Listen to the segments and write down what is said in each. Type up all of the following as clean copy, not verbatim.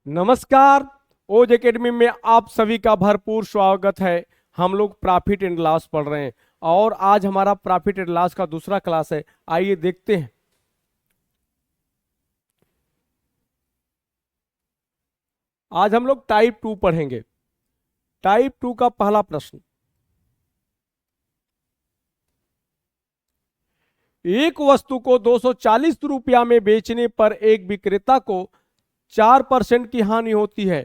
नमस्कार। ओज एकेडमी में आप सभी का भरपूर स्वागत है। हम लोग प्रॉफिट एंड लॉस पढ़ रहे हैं और आज हमारा प्रॉफिट एंड लॉस का दूसरा क्लास है। आइए देखते हैं। आज हम लोग टाइप 2 पढ़ेंगे। टाइप 2 का पहला प्रश्न, एक वस्तु को 240 रुपया में बेचने पर एक विक्रेता को 4% की हानि होती है।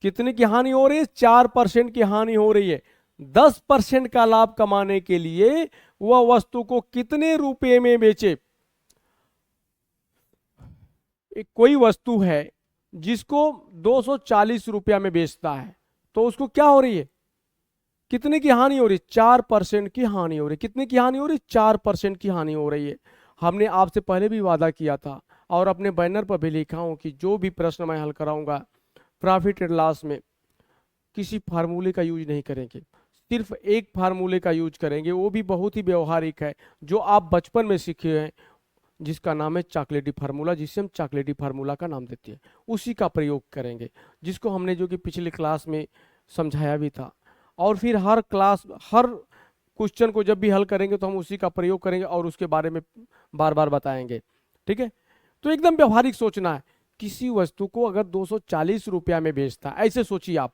कितने की हानि हो रही है? 4% की हानि हो रही है। 10% का लाभ कमाने के लिए वह वस्तु को कितने रुपए में बेचे? एक कोई वस्तु है जिसको 240 रुपया में बेचता है, तो उसको क्या हो रही है? कितने की हानि हो रही है? 4% की हानि हो रही है। कितने की हानि हो रही है? 4% की हानि हो रही है। हमने आपसे पहले भी वादा किया था और अपने बैनर पर भी लिखा हूं कि जो भी प्रश्न मैं हल कराऊंगा प्रॉफिट एंड लॉस में किसी फार्मूले का यूज नहीं करेंगे, सिर्फ एक फार्मूले का यूज करेंगे, वो भी बहुत ही व्यवहारिक है, जो आप बचपन में सीखे हैं, जिसका नाम है चॉकलेटी फार्मूला, जिसे हम चॉकलेटी फार्मूला का नाम देते हैं। उसी का प्रयोग करेंगे, जिसको हमने जो कि पिछले क्लास में समझाया भी था। और फिर हर क्वेश्चन को जब भी हल करेंगे तो हम उसी का प्रयोग करेंगे और उसके बारे में बार बार बताएंगे। ठीक है? तो एकदम व्यवहारिक सोचना है। किसी वस्तु को अगर 240 रुपया में बेचता है, ऐसे सोचिए आप,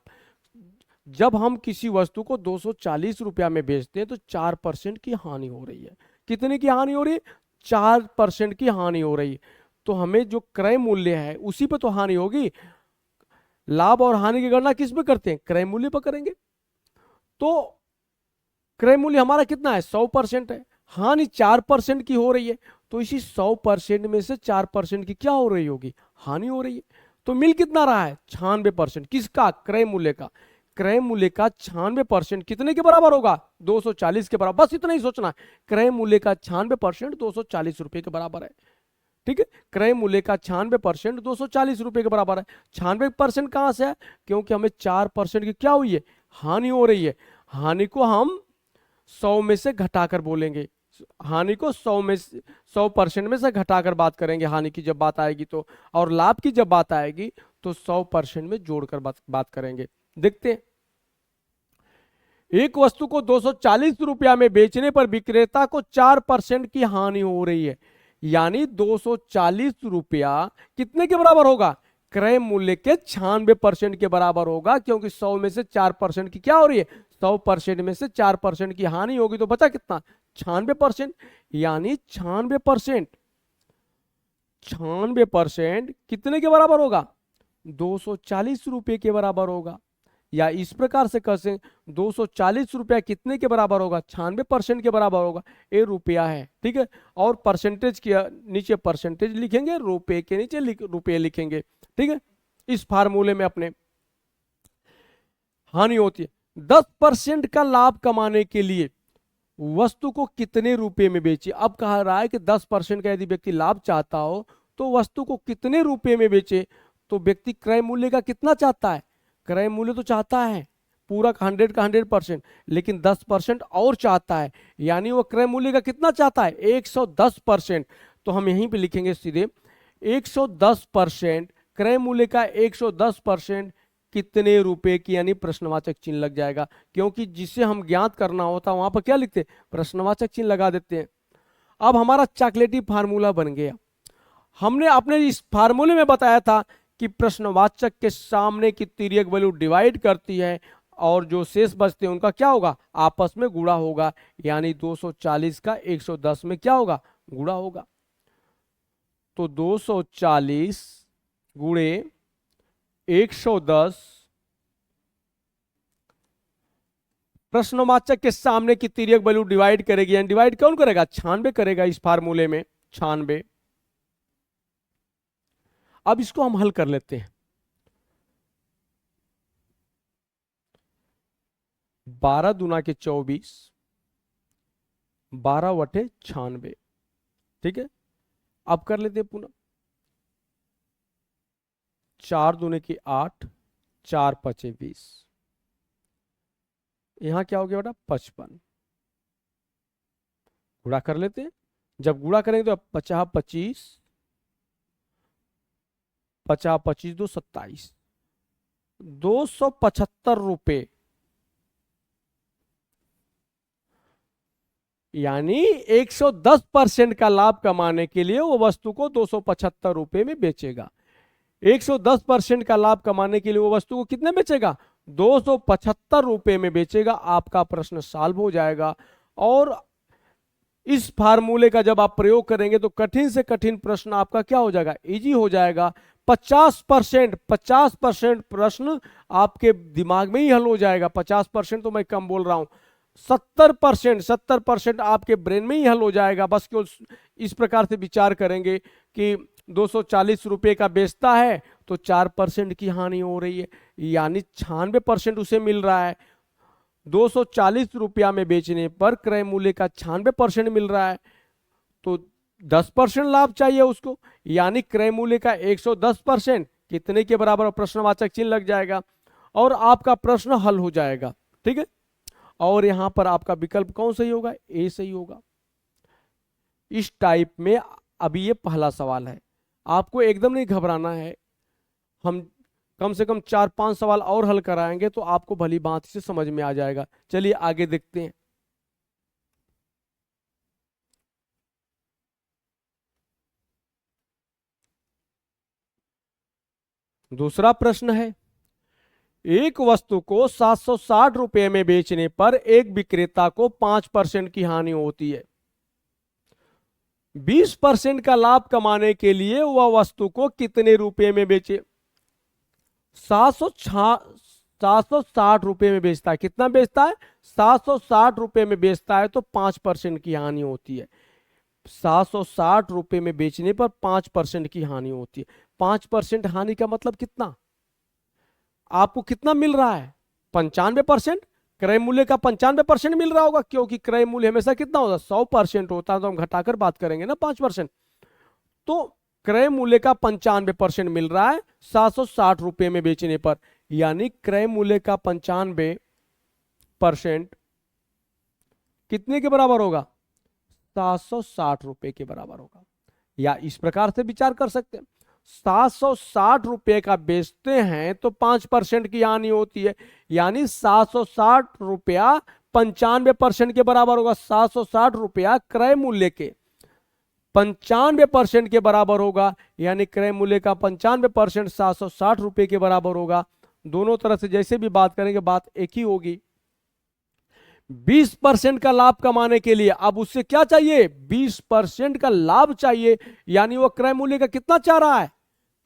जब हम किसी वस्तु को 240 रुपया में बेचते हैं तो 4% की हानि हो रही है। कितने की हानि हो रही है? 4% की हानि हो रही है। तो हमें जो क्रय मूल्य है उसी पे तो हानि होगी। लाभ और हानि की गणना किस पे करते हैं? क्रय मूल्य पर करेंगे। तो क्रय मूल्य हमारा कितना है? 100% है। हानि 4% की हो रही है, तो इसी 100% में से 4% की क्या हो रही होगी? हानि हो रही है। तो मिल कितना रहा है? 96%। किसका? क्रय मूल्य का। क्रय मूल्य का 96% कितने के बराबर होगा? 240 के बराबर। बस इतना ही सोचना है। क्रय मूल्य का 96% 240 रुपए के बराबर है। ठीक है? क्रय मूल्य का 96% 240 रुपए के बराबर है। 96% कहां से है? क्योंकि हमें 4% की क्या हुई है? हानि हो रही है। हानि को हम 100 में से घटाकर बोलेंगे। हानि को 100% में से घटाकर बात करेंगे हानि की जब बात आएगी तो। और लाभ की जब बात आएगी तो 100% में जोड़कर बात करेंगे। देखते हैं। एक वस्तु को 240 रुपया में बेचने पर विक्रेता को 4% की हानि हो रही है। यानी 240 रुपया कितने के बराबर होगा? क्रय मूल्य के 96% के बराबर होगा, क्योंकि 100 में से 4% की क्या हो रही है? 100% में से 4% की हानि होगी, तो बचा कितना? 96%। यानी 96%, 96% कितने के बराबर होगा? 240 रुपए के बराबर होगा। या इस प्रकार से कह सकते, 240 रुपया कितने के बराबर होगा? 96% के बराबर होगा। ये रुपया है। ठीक है? और परसेंटेज के नीचे परसेंटेज लिखेंगे, रुपए के नीचे रुपए लिखेंगे। ठीक है? इस फार्मूले में अपने हानि होती है। 10% का लाभ कमाने के लिए वस्तु को कितने रुपए में बेचे? अब कहा रहा है कि 10% का यदि व्यक्ति लाभ चाहता हो तो वस्तु को कितने रुपए में बेचे? तो व्यक्ति क्रय मूल्य का कितना चाहता है? क्रय मूल्य तो चाहता है पूरा 100 का 100%, लेकिन 10% और चाहता है। यानी वो क्रय मूल्य का कितना चाहता है? 110%। तो हम यहीं पे लिखेंगे सीधे 110%। क्रय मूल्य का 110% कितने रुपए की, यानी प्रश्नवाचक चिन्ह लग जाएगा, क्योंकि जिसे हम ज्ञात करना होता है वहां पर क्या लिखते हैं? प्रश्नवाचक चिन्ह लगा देते हैं। अब हमारा चॉकलेटी फार्मूला बन गया। हमने अपने इस फार्मूले में बताया था कि प्रश्नवाचक के सामने की तिर्यक वैल्यू डिवाइड करती है और जो शेष बचते हैं उनका क्या होगा? आपस में गुणा होगा। यानी 240 का 110 में क्या होगा? गुणा होगा। तो 240 गुणे 110, प्रश्नवाचक के सामने की तिर्यक वैल्यू डिवाइड करेगी। यानी डिवाइड कौन करेगा? 96 करेगा इस फार्मूले में, 96। अब इसको हम हल कर लेते हैं। 12 दूना के 24, 12 वटे 96। ठीक है? अब कर लेते हैं पुनः। 4 दूने की 8, 4 पचे 20। यहां क्या हो गया बेटा? 55। गुणा कर लेते हैं। जब गुणा करेंगे तो 50 25, 50 25 2 27, 275 रुपए, यानी 110% का लाभ कमाने के लिए वो वस्तु को 275 रुपए में बेचेगा। 110% का लाभ कमाने के लिए वो वस्तु को कितने बेचेगा? 275 रुपए में बेचेगा। आपका प्रश्न सॉल्व हो जाएगा। और इस फार्मूले का जब आप प्रयोग करेंगे तो कठिन से कठिन प्रश्न आपका क्या हो जाएगा? इजी हो जाएगा। 50% प्रश्न आपके दिमाग में ही हल हो जाएगा। 50% तो मैं कम बोल रहा हूं, 70% आपके ब्रेन में ही हल हो जाएगा। बस केवल इस प्रकार से विचार करेंगे कि 240 रुपए का बेचता है तो 4% की हानि हो रही है, यानी 96% उसे मिल रहा है। 240 रुपया में बेचने पर क्रय मूल्य का 96% मिल रहा है, तो 10% लाभ चाहिए उसको, यानी क्रय मूल्य का 110% कितने के बराबर? प्रश्नवाचक चिन्ह लग जाएगा और आपका प्रश्न हल हो जाएगा। ठीक है, और यहां पर आपका विकल्प कौन सही होगा? ए सही होगा। इस टाइप में अभी ये पहला सवाल है, आपको एकदम नहीं घबराना है। हम कम से कम 4-5 सवाल और हल कराएंगे तो आपको भली बात से समझ में आ जाएगा। चलिए आगे देखते हैं। दूसरा प्रश्न है, एक वस्तु को 760 रुपए में बेचने पर एक विक्रेता को 5% की हानि होती है। 20% का लाभ कमाने के लिए वह वस्तु को कितने रुपए में बेचे? 760 रुपए में बेचता है। कितना बेचता है? 760 रुपए में बेचता है तो 5% की हानि होती है। 760 रुपए में बेचने पर 5% की हानि होती है। 5% हानि का मतलब कितना? आपको कितना मिल रहा है? 95%। क्रय मूल्य का 95% मिल रहा होगा, क्योंकि क्रय मूल्य हमेशा कितना होता है? 100% होता है, तो हम घटाकर बात करेंगे ना 5%। तो क्रय मूल्य का 95% मिल रहा है 760 रुपए में बेचने पर, यानी क्रय मूल्य का 95% कितने के बराबर होगा? 760 रुपए के बराबर होगा। या इस प्रकार से विचार कर सकते हैं, 760 रुपए का बेचते हैं तो 5% की हानि होती है, यानी 760 रुपया 95% के बराबर होगा। 760 रुपया क्रय मूल्य के 95% के बराबर होगा, यानी क्रय मूल्य का 95% 760 रुपए के बराबर होगा। दोनों तरफ से जैसे भी बात करेंगे बात एक ही होगी। 20% का लाभ कमाने के लिए अब उससे क्या चाहिए? 20% का लाभ चाहिए, यानी वो क्रय मूल्य का कितना चाह रहा है?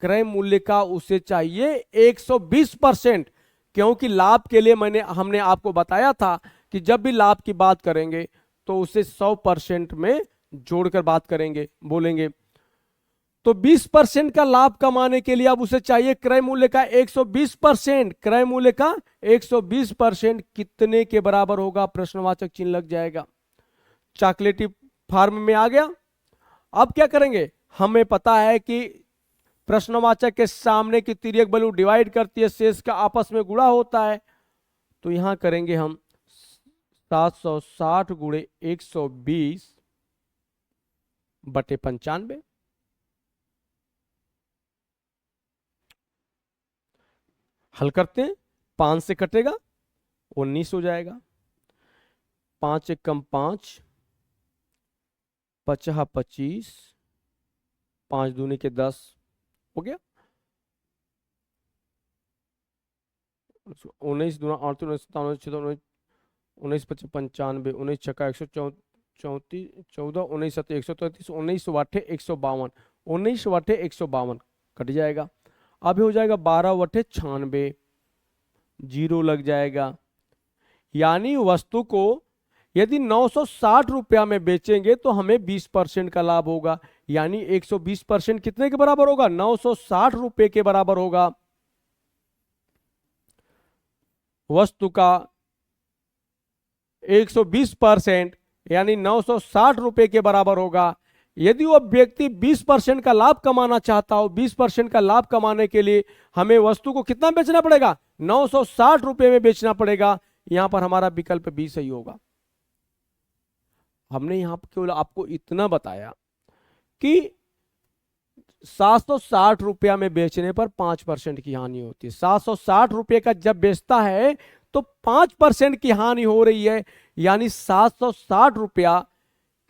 क्रय मूल्य का उसे चाहिए 120%, क्योंकि लाभ के लिए हमने आपको बताया था कि जब भी लाभ की बात करेंगे तो उसे 100% में जोड़कर बात करेंगे, बोलेंगे। तो 20% का लाभ कमाने के लिए अब उसे चाहिए क्रय मूल्य का 120%। क्रय मूल्य का 120% कितने के बराबर होगा? प्रश्नवाचक चिन्ह लग जाएगा। चॉकलेटी फार्म में आ गया। अब क्या करेंगे? हमें पता है कि प्रश्नवाचक के सामने की तिर्यक वैल्यू डिवाइड करती है, शेष का आपस में गुणा होता है। तो यहां करेंगे हम 760 गुणे 120 बटे 95। हल करते हैं, 5 से कटेगा 19 हो जाएगा। 5 एक कम 5, 50 25, 5 दूनी के 10 हो गया। 19 दूना 8 19 97 19 25 95 19 छक्का 134 14 19 7 133 19 वाटे 152 19 वाटे 152 कट जाएगा। अब हो जाएगा 12 वटे 96, जीरो लग जाएगा। यानी वस्तु को यदि 960 रुपया में बेचेंगे तो हमें 20% का लाभ होगा, यानी 120% कितने के बराबर होगा? 960 रुपए के बराबर होगा। वस्तु का 120% यानी 960 रुपए के बराबर होगा। यदि वह व्यक्ति 20% का लाभ कमाना चाहता हो, 20% का लाभ कमाने के लिए हमें वस्तु को कितना बेचना पड़ेगा? 960 रुपए में बेचना पड़ेगा। यहां पर हमारा विकल्प बी सही होगा। हमने यहां पर केवल आपको इतना बताया कि 760 रुपया में बेचने पर 5% की हानि होती है। 760 रुपये का जब बेचता है तो 5% की हानि हो रही है, यानी 760 रुपया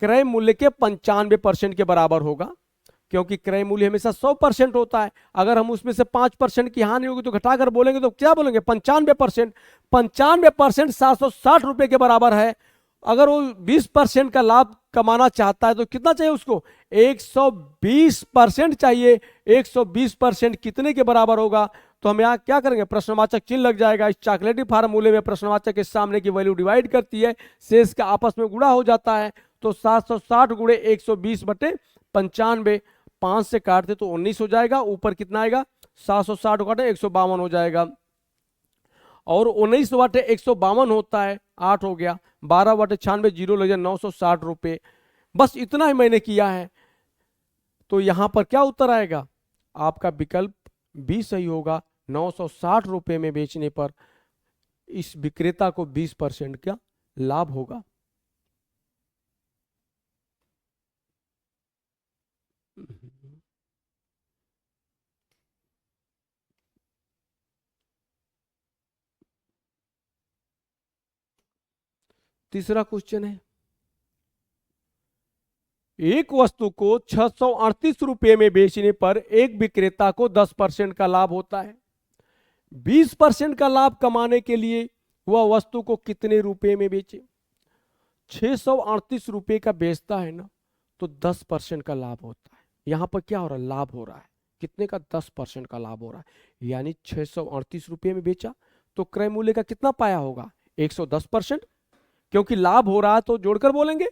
क्रय मूल्य के 95% के बराबर होगा, क्योंकि क्रय मूल्य हमेशा 100% होता है। अगर हम उसमें से 5% की हानि होगी तो घटाकर बोलेंगे तो क्या बोलेंगे, 95%। 95% 760 रुपये के बराबर है। अगर वो 20% का लाभ कमाना चाहता है तो कितना चाहिए उसको, 120% चाहिए। 120% कितने के बराबर होगा, तो हम यहाँ क्या करेंगे, प्रश्नवाचक चिन्ह लग जाएगा। इस चॉकलेटी फार्मूले में प्रश्नवाचक के सामने की वैल्यू डिवाइड करती है, शेष का आपस में गुणा हो जाता है। तो 760 गुणे 120 बटे 95, 5 से काटते तो 19 हो जाएगा। ऊपर कितना आएगा, 760 काटे 152 हो जाएगा। और 19 बटे 152 होता है 8 हो गया। 12 बटे 96 जीरो लगे 960 रुपये। बस इतना ही मैंने किया है। तो यहां पर क्या उत्तर आएगा, आपका विकल्प बी सही होगा। 960 रुपये में बेचने पर इस विक्रेता को 20% का लाभ होगा। तीसरा क्वेश्चन है, एक वस्तु को 638 रुपये में बेचने पर एक विक्रेता को 10% का लाभ होता है। 20% का लाभ कमाने के लिए वह वस्तु को कितने रुपए में बेचे। 638 रुपये का बेचता है ना, तो 10% का लाभ होता है। यहां पर क्या हो रहा है, लाभ हो रहा है। कितने का, 10% का लाभ हो रहा है। यानी 638 रुपये में बेचा तो क्रय मूल्य का कितना पाया होगा, 110%। क्योंकि लाभ हो रहा है तो जोड़कर बोलेंगे,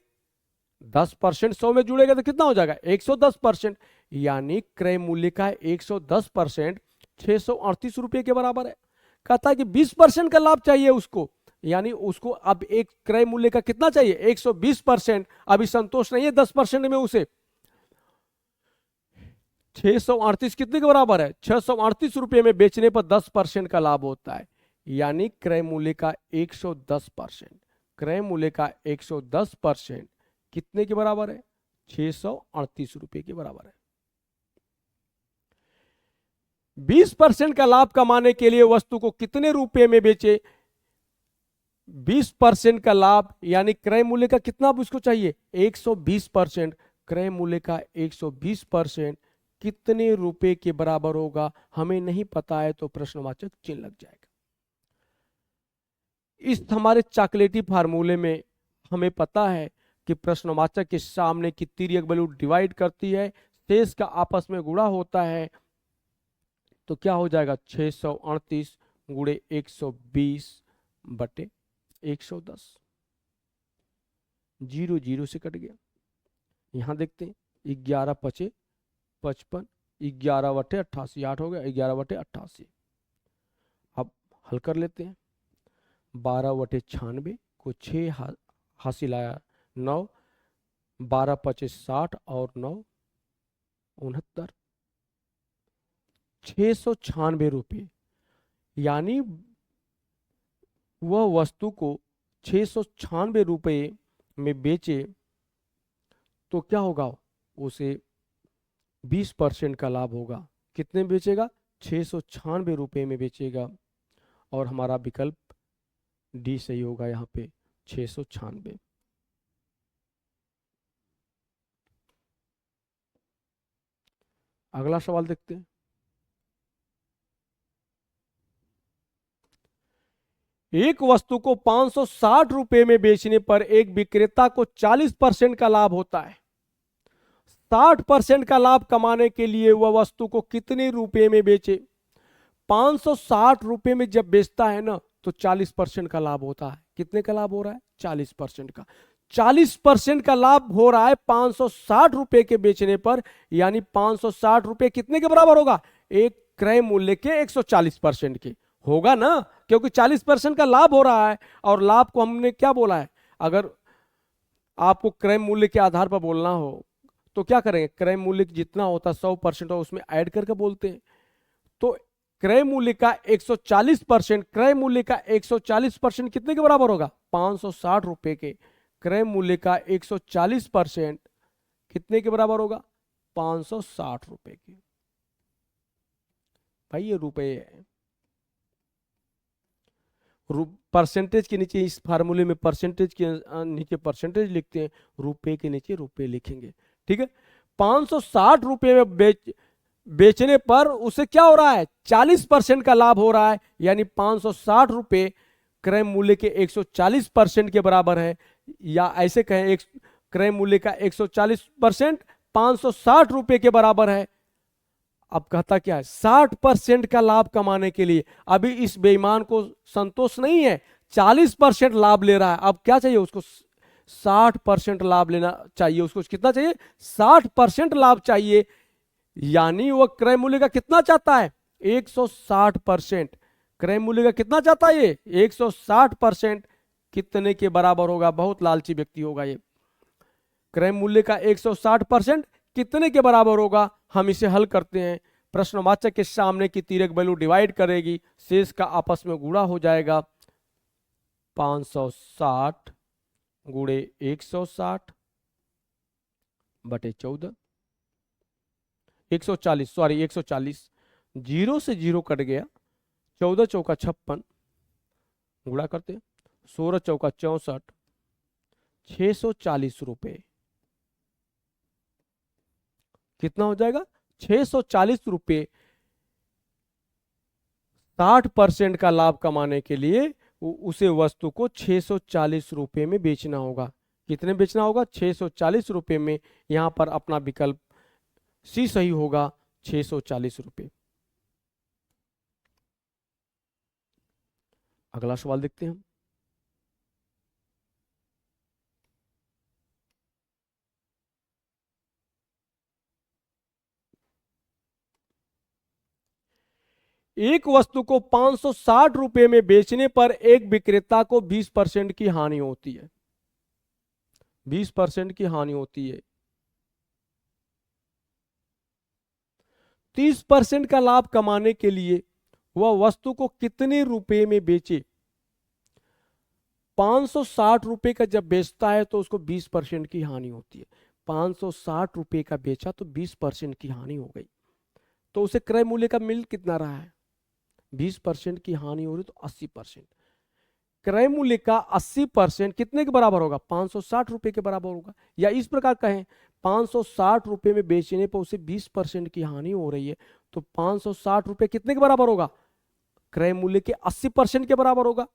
10% 100 में जुड़ेगा तो कितना हो जाएगा, 110%। यानी क्रय मूल्य का 110% 638 रुपये के बराबर है। कहता है कि 20% का लाभ चाहिए उसको, यानी उसको अब एक क्रय मूल्य का कितना चाहिए, 120%। अभी संतोष नहीं है 10% में उसे। 638 कितने के बराबर है, 638 रुपये में बेचने पर 10% का लाभ होता है। यानी क्रय मूल्य का 110%, क्रय मूल्य का 110% कितने के बराबर है, 638 रुपये के बराबर है। 20% का लाभ कमाने के लिए वस्तु को कितने रुपए में बेचे। 20% का लाभ यानी क्रय मूल्य का कितना उसको चाहिए, 120%। क्रय मूल्य का 120% कितने रुपए के बराबर होगा, हमें नहीं पता है तो प्रश्नवाचक चिन्ह लग जाएगा। इस हमारे चॉकलेटी फार्मूले में हमें पता है कि प्रश्नवाचक के सामने की तिर्यक वैल्यू डिवाइड करती है, शेष का आपस में गुणा होता है। तो क्या हो जाएगा, 638 गुणे 120 बटे 110। 0 0 से कट गया। यहां देखते हैं, 11 पचे 55, 11 बटे 88, 8 हो गया, 11 बटे 88। अब हल कर लेते हैं। 12 बटे 96 को 6 हासिल आया 9, 12 पचे 60 और 9 69, 696 रुपये। यानी वह वस्तु को 696 रुपये में बेचे तो क्या होगा, उसे 20% का लाभ होगा। कितने में बेचेगा, 696 रुपये में बेचेगा। और हमारा विकल्प डी सही होगा यहाँ पे, 696। अगला सवाल देखते हैं। एक वस्तु को 560 रुपये में बेचने पर एक विक्रेता को 40% का लाभ होता है। 60% का लाभ कमाने के लिए वह वस्तु को कितने रुपये में बेचे। 560 रुपये में जब बेचता है ना तो 40% का लाभ होता है। कितने का लाभ हो रहा है, 40% का। 40% का लाभ हो रहा है 560 रुपये के बेचने पर। यानी 560 रुपये कितने के बराबर होगा, एक क्रय मूल्य के 140% के होगा ना, क्योंकि 40% का लाभ हो रहा है। और लाभ को हमने क्या बोला है, अगर आपको क्रय मूल्य के आधार पर बोलना हो तो क्या करेंगे, क्रय मूल्य जितना होता है 100% और उसमें ऐड करके बोलते हैं। तो क्रय मूल्य का 140%, क्रय मूल्य का 140% कितने के बराबर होगा, 560 रुपये के। क्रय मूल्य का 140% कितने के बराबर होगा, 560 रुपए की। भाई ये रुपए है, परसेंटेज के नीचे, इस फार्मूले में परसेंटेज के नीचे परसेंटेज लिखते हैं, रुपए के नीचे रुपए लिखेंगे। ठीक है, 560 रुपए में बेचने पर उसे क्या हो रहा है, 40% का लाभ हो रहा है, यानी 560 रुपए क्रय मूल्य के 140% के बराबर है, या ऐसे कहें क्रय मूल्य का 140% 560 रुपए के बराबर है। अब कहता क्या है, 60% का लाभ कमाने के लिए अभी इस बेईमान को संतोष नहीं है, 40% लाभ ले रहा है। अब क्या चाहिए उसको, 60% लाभ लेना चाहिए उसको। कितना चाहिए, 60% लाभ चाहिए, यानी वह क्रय मूल्य का कितना चाहता है, 160%। क्रय मूल्य का कितना चाहता है ये, 160%। कितने के बराबर होगा, बहुत लालची व्यक्ति होगा ये। क्रय मूल्य का 160% कितने के बराबर होगा, हम इसे हल करते हैं। प्रश्नवाचक के सामने की तिर्यक वैल्यू डिवाइड करेगी, शेष का आपस में गुणा हो जाएगा। 560 गुणे 160 बटे 14, 140, सॉरी 140, 0 से 0 कट गया, 14 चौका 56, गुणा करते, 16 चौका 64, 640 रुपए। कितना हो जाएगा, 640 रुपए। 60% का लाभ कमाने के लिए उसे वस्तु को 640 रुपए में बेचना होगा। कितने बेचना होगा, 640 रुपए में। यहां पर अपना विकल्प सी सही होगा, 640 रुपए। अगला सवाल देखते हैं हम। एक वस्तु को 560 रुपए में बेचने पर एक विक्रेता को 20% की हानि होती है। 20% की हानि होती है। 30% का लाभ कमाने के लिए वह वस्तु को कितने रुपए में बेचे। 560 रुपए का जब बेचता है तो उसको 20% की हानि होती है। 560 रुपए का बेचा तो 20% की हानि हो गई, तो उसे क्रय मूल्य का मिल कितना रहा है, 20% की हानि हो रही तो 80%। क्रय मूल्य का 80% कितने के बराबर होगा, 560 रुपए के बराबर होगा। या इस प्रकार कहें, 560 रुपए में बेचने पर उसे 20% की हानि हो रही है, तो 560 रुपए कितने के बराबर होगा, क्रय मूल्य के 80% के बराबर होगा।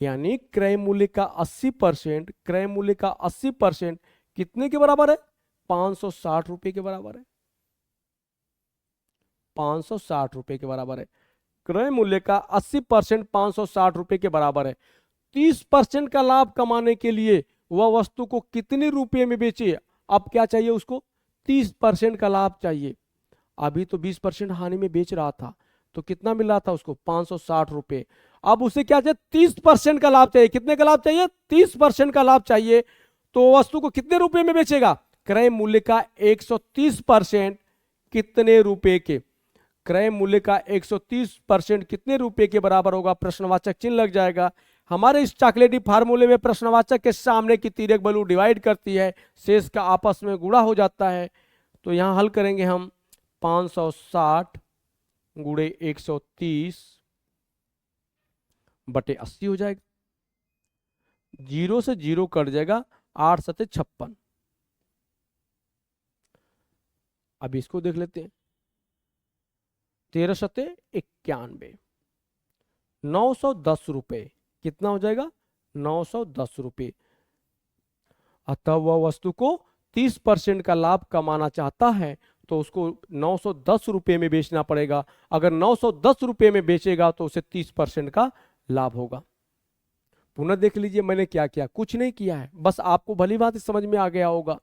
यानी क्रय मूल्य का 80%, क्रय मूल्य का 80% कितने के बराबर है, 560 रुपए के बराबर है। 560 रुपए के बराबर है। क्रय मूल्य का 80% 560 रुपए के बराबर है। 30% का लाभ कमाने के लिए वह वस्तु को कितने रुपए में बेचे। अब क्या चाहिए उसको, 30% का लाभ चाहिए। अभी तो 20% हानि में बेच रहा था, तो कितना मिल रहा था उसको, 560 रुपए। अब उसे क्या चाहिए, 30% का लाभ चाहिए। कितने का लाभ चाहिए, 30% का लाभ चाहिए। तो वस्तु को कितने रुपए में बेचेगा, क्रय मूल्य का 130% कितने रुपए के, क्रय मूल्य का 130% कितने रुपए के बराबर होगा, प्रश्नवाचक चिन्ह लग जाएगा। हमारे इस चॉकलेटी फार्मूले में प्रश्नवाचक के सामने की तिर्यक वैल्यू डिवाइड करती है, शेष का आपस में गुणा हो जाता है। तो यहां हल करेंगे हम, 560 गुणे 130 बटे 80 हो जाएगा, 0 से 0 कट जाएगा, 8 सते 56। अब इसको देख लेते हैं, 13 सते 91, 910 रुपए। कितना हो जाएगा, 910 रुपए। अतः वह वस्तु को 30% का लाभ कमाना चाहता है, तो उसको 910 रुपए में बेचना पड़ेगा। अगर 910 रुपए में बेचेगा तो उसे 30% का लाभ होगा। पुनः देख लीजिए मैंने क्या किया, कुछ नहीं किया है, बस आपको भली बात समझ में आ गया होगा।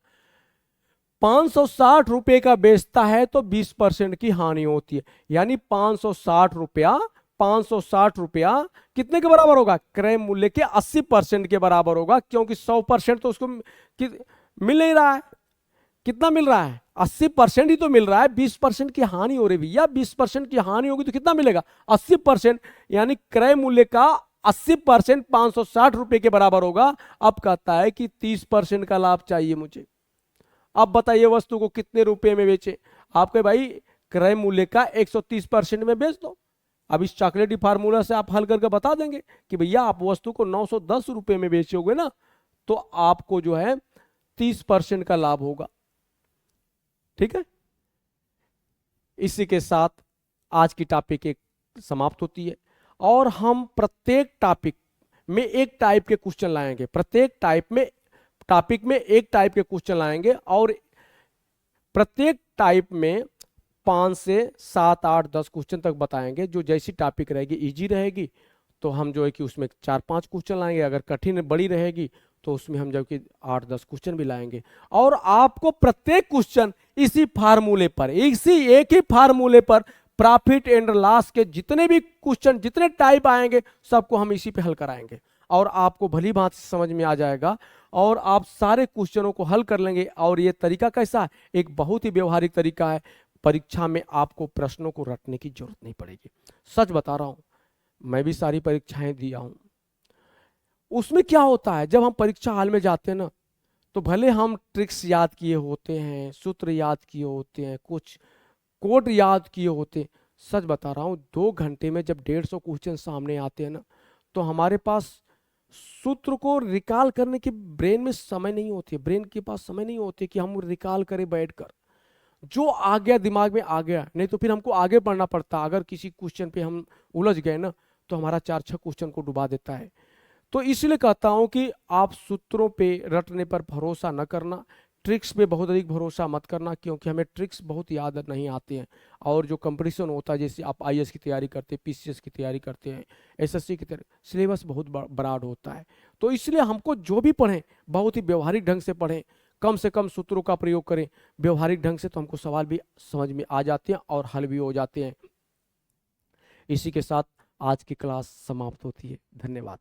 560 रुपए का बेचता है तो 20% की हानि होती है, यानी 560 रुपया, 560 रुपया कितने के बराबर होगा, क्रय मूल्य के 80% के बराबर होगा, क्योंकि 100% तो उसको मिल नहीं रहा है। कितना मिल रहा है, 80% ही तो मिल रहा है। 20% की हानि हो रही भैया, 20% की हानि होगी तो कितना मिलेगा, 80%। यानी क्रय मूल्य का 80% 560 रुपए के बराबर होगा। अब कहता है कि 30% का लाभ चाहिए मुझे। अब बताइए वस्तु को कितने रुपए में बेचे? आपके भाई क्रय मूल्य का 130% में बेच दो। अब इस चॉकलेटी फार्मूला से आप हल करके बता देंगे कि भैया आप वस्तु को 910 रुपए में बेचोगे ना, तो आपको जो है 30% का लाभ होगा। ठीक है, इसी के साथ आज की टॉपिक एक समाप्त होती है, और हम प्रत्येक टॉपिक में एक टाइप के क्वेश्चन लाएंगे, प्रत्येक टॉपिक में एक टाइप के क्वेश्चन लाएंगे, और प्रत्येक टाइप में 5 से 7, 8, 10 क्वेश्चन तक बताएंगे। जो जैसी टॉपिक रहेगी, इजी रहेगी तो हम जो है कि उसमें 4-5 क्वेश्चन लाएंगे, अगर कठिन बड़ी रहेगी तो उसमें हम जब कि 8-10 क्वेश्चन भी लाएंगे। और आपको प्रत्येक क्वेश्चन इसी फार्मूले पर, एक ही फार्मूले पर प्रॉफिट एंड लॉस के जितने भी क्वेश्चन, जितने टाइप आएंगे, सबको हम इसी पे हल कराएंगे, और आपको भली भांति समझ में आ जाएगा, और आप सारे क्वेश्चनों को हल कर लेंगे। और ये तरीका कैसा है? एक बहुत ही व्यवहारिक तरीका है। परीक्षा में आपको प्रश्नों को रटने की जरूरत नहीं पड़ेगी। सच बता रहा हूं, मैं भी सारी परीक्षाएं दिया हूं। उसमें क्या होता है, जब हम परीक्षा हाल में जाते हैं ना, तो भले हम ट्रिक्स याद किए होते हैं, सूत्र याद किए होते हैं, कुछ कोड याद किए होते हैं, सच बता रहा हूं 2 घंटे में जब 150 क्वेश्चन सामने आते हैं ना, तो हमारे पास सूत्र को रिकॉल करने की ब्रेन में समय नहीं होती, ब्रेन के पास समय नहीं होती कि हम रिकॉल करें बैठकर। जो आ गया दिमाग में आ गया, नहीं तो फिर हमको आगे पढ़ना पड़ता। अगर किसी क्वेश्चन पे हम उलझ गए ना, तो हमारा 4-6 क्वेश्चन को डुबा देता है। तो इसलिए कहता हूं कि आप सूत्रों पे रटने पर भरोसा न करना, ट्रिक्स पे बहुत अधिक भरोसा मत करना, क्योंकि हमें ट्रिक्स बहुत याद नहीं आते हैं। और जो कंपटीशन होता है, जैसे आप आईएएस की तैयारी करते हैं, पीसीएस की तैयारी करते हैं, एसएससी की तैयारी, सिलेबस बहुत ब्रॉड होता है। तो इसलिए हमको जो भी पढ़ें, बहुत ही व्यवहारिक ढंग से पढ़ें, कम से कम सूत्रों का प्रयोग करें व्यवहारिक ढंग से, तो हमको सवाल भी समझ में आ जाते हैं और हल भी हो जाते हैं। इसी के साथ आज की क्लास समाप्त होती है। धन्यवाद।